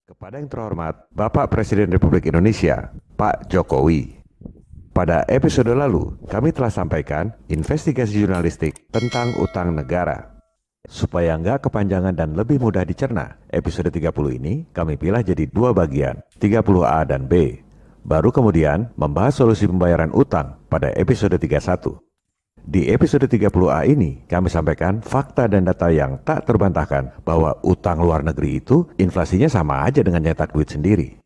Kepada yang terhormat Bapak Presiden Republik Indonesia, Pak Jokowi. Pada episode lalu, kami telah sampaikan investigasi jurnalistik tentang utang negara. Supaya nggak kepanjangan dan lebih mudah dicerna, episode 30 ini kami pilih jadi dua bagian, 30A dan B. Baru kemudian membahas solusi pembayaran utang pada episode 31. Di episode 30A ini, kami sampaikan fakta dan data yang tak terbantahkan bahwa utang luar negeri itu inflasinya sama aja dengan nyetak duit sendiri.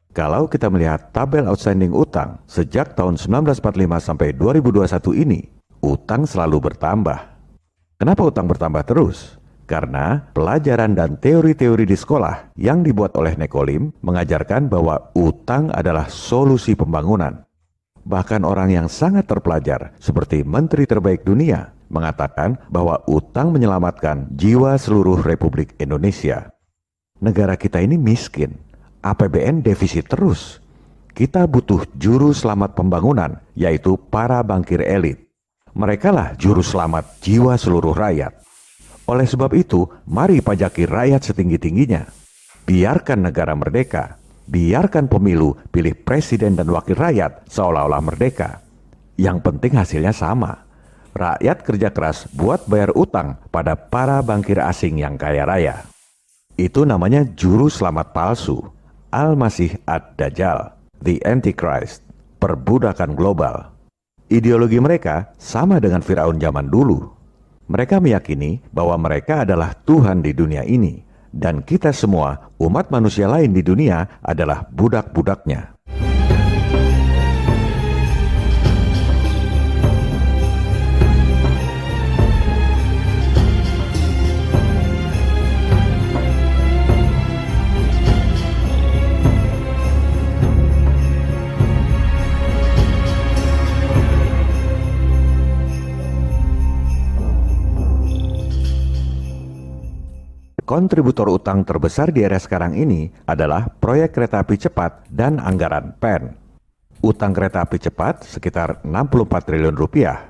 Kalau kita melihat tabel outstanding utang sejak tahun 1945 sampai 2021 ini, utang selalu bertambah. Kenapa utang bertambah terus? Karena pelajaran dan teori-teori di sekolah yang dibuat oleh Nekolim mengajarkan bahwa utang adalah solusi pembangunan. Bahkan orang yang sangat terpelajar seperti Menteri Terbaik Dunia mengatakan bahwa utang menyelamatkan jiwa seluruh Republik Indonesia. Negara kita ini miskin. APBN defisit terus. Kita butuh juru selamat pembangunan, yaitu para bankir elit. Merekalah juru selamat jiwa seluruh rakyat. Oleh sebab itu, mari pajaki rakyat setinggi-tingginya. Biarkan negara merdeka. Biarkan pemilu pilih presiden dan wakil rakyat seolah-olah merdeka. Yang penting hasilnya sama. Rakyat kerja keras buat bayar utang pada para bankir asing yang kaya raya. Itu namanya juru selamat palsu. Al-Masih Ad-Dajjal, The Antichrist, perbudakan global. Ideologi mereka sama dengan Firaun zaman dulu. Mereka meyakini bahwa mereka adalah Tuhan di dunia ini, dan kita semua, umat manusia lain di dunia, adalah budak-budaknya. Kontributor utang terbesar di era sekarang ini adalah proyek kereta api cepat dan anggaran PEN. Utang kereta api cepat sekitar 64 triliun rupiah.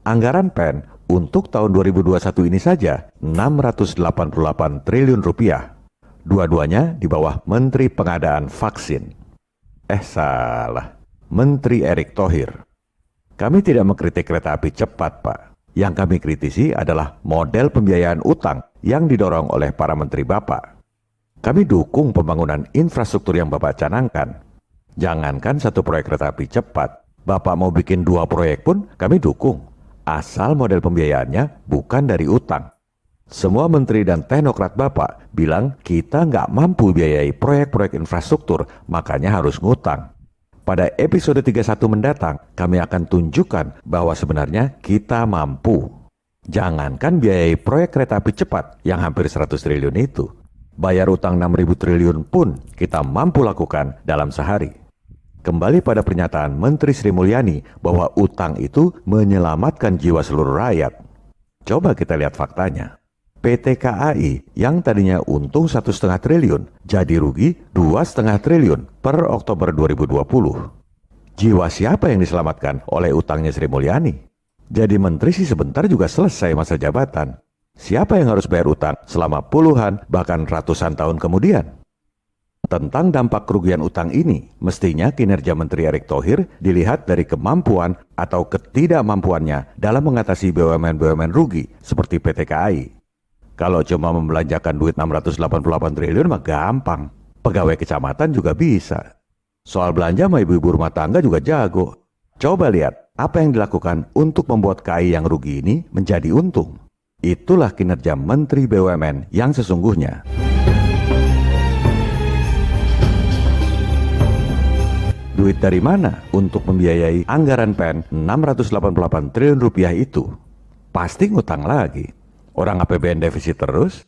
Anggaran PEN untuk tahun 2021 ini saja 688 triliun rupiah. Dua-duanya di bawah Menteri Pengadaan Vaksin. Salah. Menteri Erick Thohir. Kami tidak mengkritik kereta api cepat, Pak. Yang kami kritisi adalah model pembiayaan utang yang didorong oleh para menteri Bapak. Kami dukung pembangunan infrastruktur yang Bapak canangkan. Jangankan satu proyek kereta api cepat, Bapak mau bikin 2 proyek pun kami dukung. Asal model pembiayaannya bukan dari utang. Semua menteri dan teknokrat Bapak bilang kita nggak mampu biayai proyek-proyek infrastruktur, makanya harus ngutang. Pada episode 31 mendatang, kami akan tunjukkan bahwa sebenarnya kita mampu. Jangankan biayai proyek kereta api cepat yang hampir 100 triliun itu. Bayar utang 6.000 triliun pun kita mampu lakukan dalam sehari. Kembali pada pernyataan Menteri Sri Mulyani bahwa utang itu menyelamatkan jiwa seluruh rakyat. Coba kita lihat faktanya. PT KAI yang tadinya untung 1,5 triliun jadi rugi 2,5 triliun per Oktober 2020. Jiwa siapa yang diselamatkan oleh utangnya Sri Mulyani? Jadi menteri sih sebentar juga selesai masa jabatan. Siapa yang harus bayar utang selama puluhan bahkan ratusan tahun kemudian? Tentang dampak kerugian utang ini, mestinya kinerja Menteri Erick Thohir dilihat dari kemampuan atau ketidakmampuannya dalam mengatasi BUMN-BUMN rugi seperti PT KAI. Kalau cuma membelanjakan duit 688 triliun mah gampang. Pegawai kecamatan juga bisa. Soal belanja mah ibu-ibu rumah tangga juga jago. Coba lihat apa yang dilakukan untuk membuat KAI yang rugi ini menjadi untung. Itulah kinerja Menteri BUMN yang sesungguhnya. Duit dari mana untuk membiayai anggaran PEN 688 triliun rupiah itu? Pasti ngutang lagi. Orang APBN defisit terus.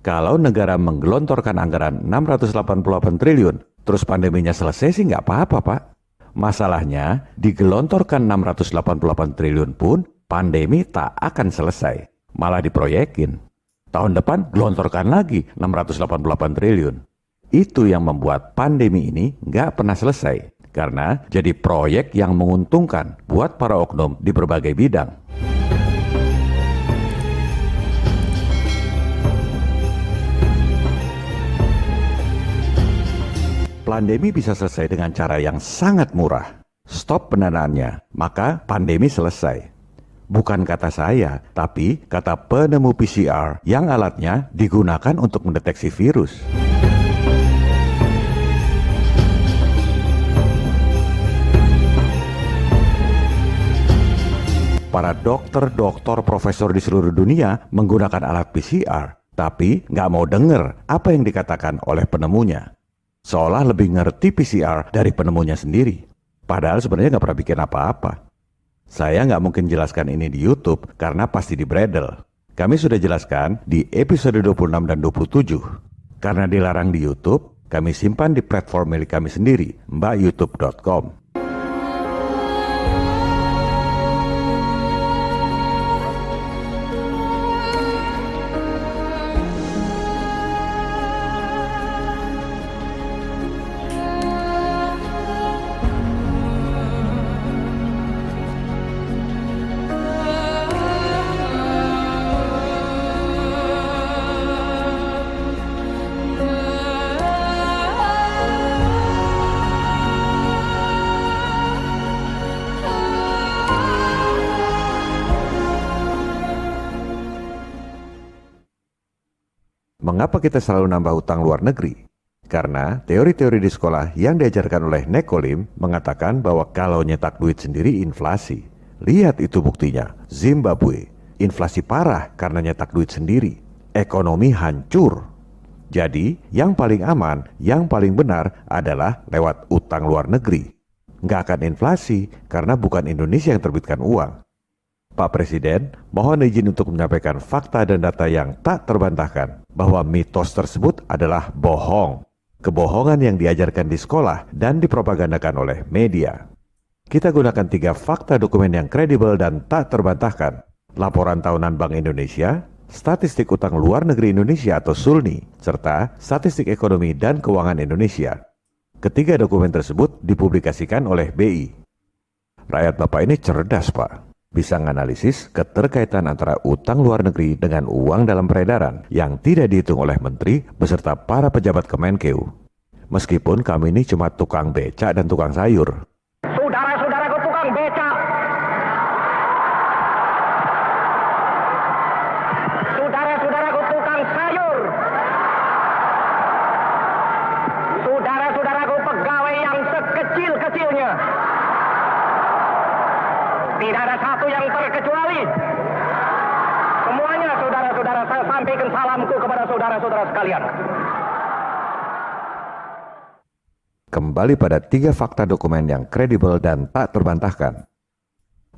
Kalau negara menggelontorkan anggaran 688 triliun terus pandeminya selesai sih nggak apa-apa, Pak. Masalahnya, digelontorkan 688 triliun pun, pandemi tak akan selesai. Malah diproyekin. Tahun depan, gelontorkan lagi 688 triliun. Itu yang membuat pandemi ini nggak pernah selesai. Karena jadi proyek yang menguntungkan buat para oknum di berbagai bidang. Pandemi bisa selesai dengan cara yang sangat murah. Stop pendanaannya, maka pandemi selesai. Bukan kata saya, tapi kata penemu PCR yang alatnya digunakan untuk mendeteksi virus. Para dokter, profesor di seluruh dunia menggunakan alat PCR, tapi nggak mau dengar apa yang dikatakan oleh penemunya. Seolah lebih ngerti PCR dari penemunya sendiri. Padahal sebenarnya nggak pernah bikin apa-apa. Saya nggak mungkin jelaskan ini di YouTube karena pasti dibredel. Kami sudah jelaskan di episode 26 dan 27. Karena dilarang di YouTube, kami simpan di platform milik kami sendiri, mbakyoutube.com. Mengapa kita selalu nambah utang luar negeri? Karena teori-teori di sekolah yang diajarkan oleh Nekolim mengatakan bahwa kalau nyetak duit sendiri inflasi. Lihat itu buktinya, Zimbabwe. Inflasi parah karena nyetak duit sendiri. Ekonomi hancur. Jadi, yang paling aman, yang paling benar adalah lewat utang luar negeri. Nggak akan inflasi karena bukan Indonesia yang terbitkan uang. Pak Presiden, mohon izin untuk menyampaikan fakta dan data yang tak terbantahkan bahwa mitos tersebut adalah bohong. Kebohongan yang diajarkan di sekolah dan dipropagandakan oleh media. Kita gunakan 3 fakta dokumen yang kredibel dan tak terbantahkan. Laporan tahunan Bank Indonesia, Statistik Utang Luar Negeri Indonesia atau SULNI, serta Statistik Ekonomi dan Keuangan Indonesia. Ketiga dokumen tersebut dipublikasikan oleh BI. Rakyat Bapak ini cerdas, Pak. Bisa menganalisis keterkaitan antara utang luar negeri dengan uang dalam peredaran yang tidak dihitung oleh menteri beserta para pejabat Kemenkeu. Meskipun kami ini cuma tukang becak dan tukang sayur. Saudara-saudaraku tukang becak. Saudara-saudaraku tukang sayur. Saudara-saudaraku pegawai yang sekecil-kecilnya. Tidak ada satu yang terkecuali. Semuanya saudara-saudara, saya sampaikan salamku kepada saudara-saudara sekalian. Kembali pada 3 fakta dokumen yang kredibel dan tak terbantahkan.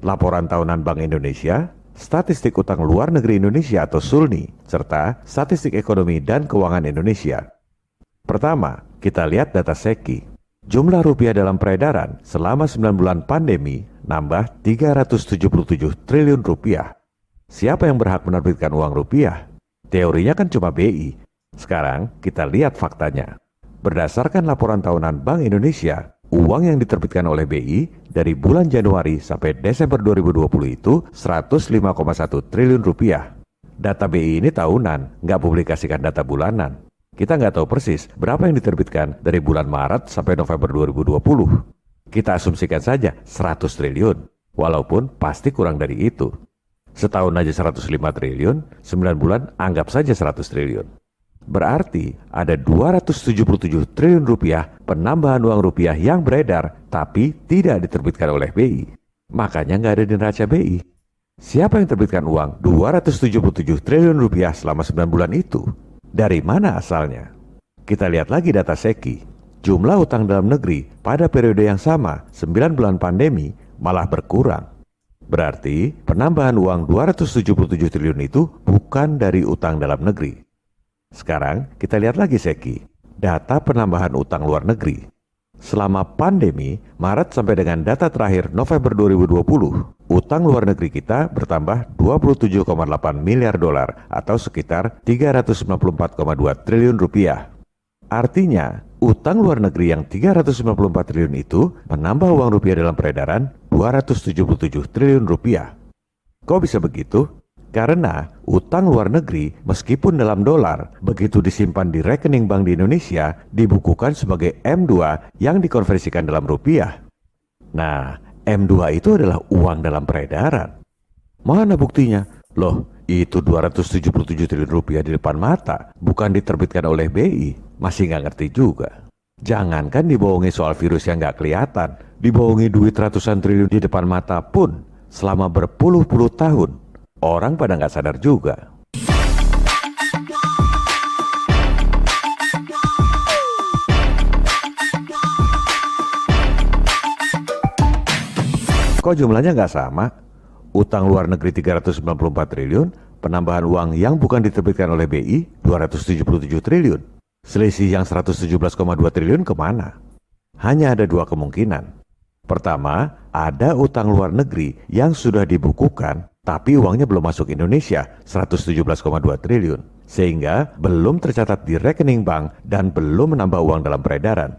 Laporan tahunan Bank Indonesia, Statistik Utang Luar Negeri Indonesia atau SULNI, serta Statistik Ekonomi dan Keuangan Indonesia. Pertama, kita lihat data SEKI. Jumlah rupiah dalam peredaran selama 9 bulan pandemi nambah 377 triliun rupiah. Siapa yang berhak menerbitkan uang rupiah? Teorinya kan cuma BI. Sekarang kita lihat faktanya. Berdasarkan laporan tahunan Bank Indonesia, uang yang diterbitkan oleh BI dari bulan Januari sampai Desember 2020 itu 105,1 triliun rupiah. Data BI ini tahunan, nggak publikasikan data bulanan. Kita nggak tahu persis berapa yang diterbitkan dari bulan Maret sampai November 2020. Kita asumsikan saja 100 triliun, walaupun pasti kurang dari itu. Setahun aja 105 triliun, 9 bulan anggap saja 100 triliun. Berarti ada 277 triliun rupiah penambahan uang rupiah yang beredar tapi tidak diterbitkan oleh BI. Makanya nggak ada di neraca BI. Siapa yang terbitkan uang 277 triliun rupiah selama 9 bulan itu? Dari mana asalnya? Kita lihat lagi data SEKI. Jumlah utang dalam negeri pada periode yang sama, 9 bulan pandemi, malah berkurang. Berarti penambahan uang 277 triliun itu bukan dari utang dalam negeri. Sekarang kita lihat lagi SEKI. data penambahan utang luar negeri. Selama pandemi, Maret sampai dengan data terakhir November 2020, utang luar negeri kita bertambah 27,8 miliar dolar atau sekitar 394,2 triliun rupiah. Artinya, utang luar negeri yang 394 triliun itu menambah uang rupiah dalam peredaran 277 triliun rupiah. Kok bisa begitu? Karena utang luar negeri meskipun dalam dolar, begitu disimpan di rekening bank di Indonesia, dibukukan sebagai M2 yang dikonversikan dalam rupiah. Nah, M2 itu adalah uang dalam peredaran. Mana buktinya? Loh, itu 277 triliun rupiah di depan mata, bukan diterbitkan oleh BI. Masih nggak ngerti juga. Jangankan dibohongi soal virus yang nggak kelihatan, dibohongi duit ratusan triliun di depan mata pun selama berpuluh-puluh tahun. Orang pada nggak sadar juga. Kok jumlahnya nggak sama? Utang luar negeri 394 triliun, penambahan uang yang bukan diterbitkan oleh BI 277 triliun. Selisih yang 117,2 triliun kemana? Hanya ada dua kemungkinan. Pertama, ada utang luar negeri yang sudah dibukukan tapi uangnya belum masuk Indonesia 117,2 triliun, sehingga belum tercatat di rekening bank dan belum menambah uang dalam peredaran.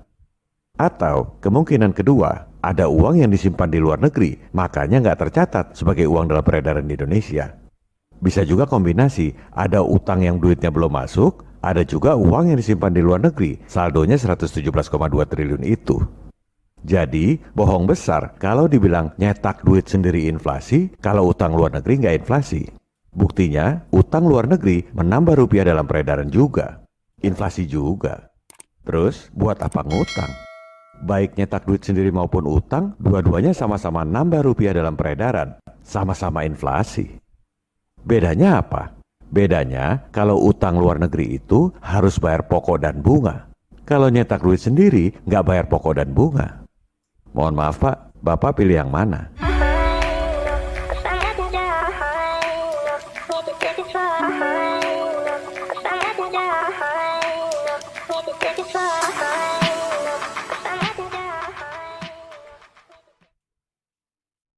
Atau kemungkinan kedua, ada uang yang disimpan di luar negeri, makanya nggak tercatat sebagai uang dalam peredaran di Indonesia. Bisa juga kombinasi, ada utang yang duitnya belum masuk, ada juga uang yang disimpan di luar negeri, saldonya 117,2 triliun itu. Jadi, bohong besar kalau dibilang nyetak duit sendiri inflasi, kalau utang luar negeri nggak inflasi. Buktinya, utang luar negeri menambah rupiah dalam peredaran juga. Inflasi juga. Terus, buat apa ngutang? Baik nyetak duit sendiri maupun utang, dua-duanya sama-sama nambah rupiah dalam peredaran. Sama-sama inflasi. Bedanya apa? Bedanya, kalau utang luar negeri itu harus bayar pokok dan bunga. Kalau nyetak duit sendiri, nggak bayar pokok dan bunga. Mohon maaf Pak, Bapak pilih yang mana?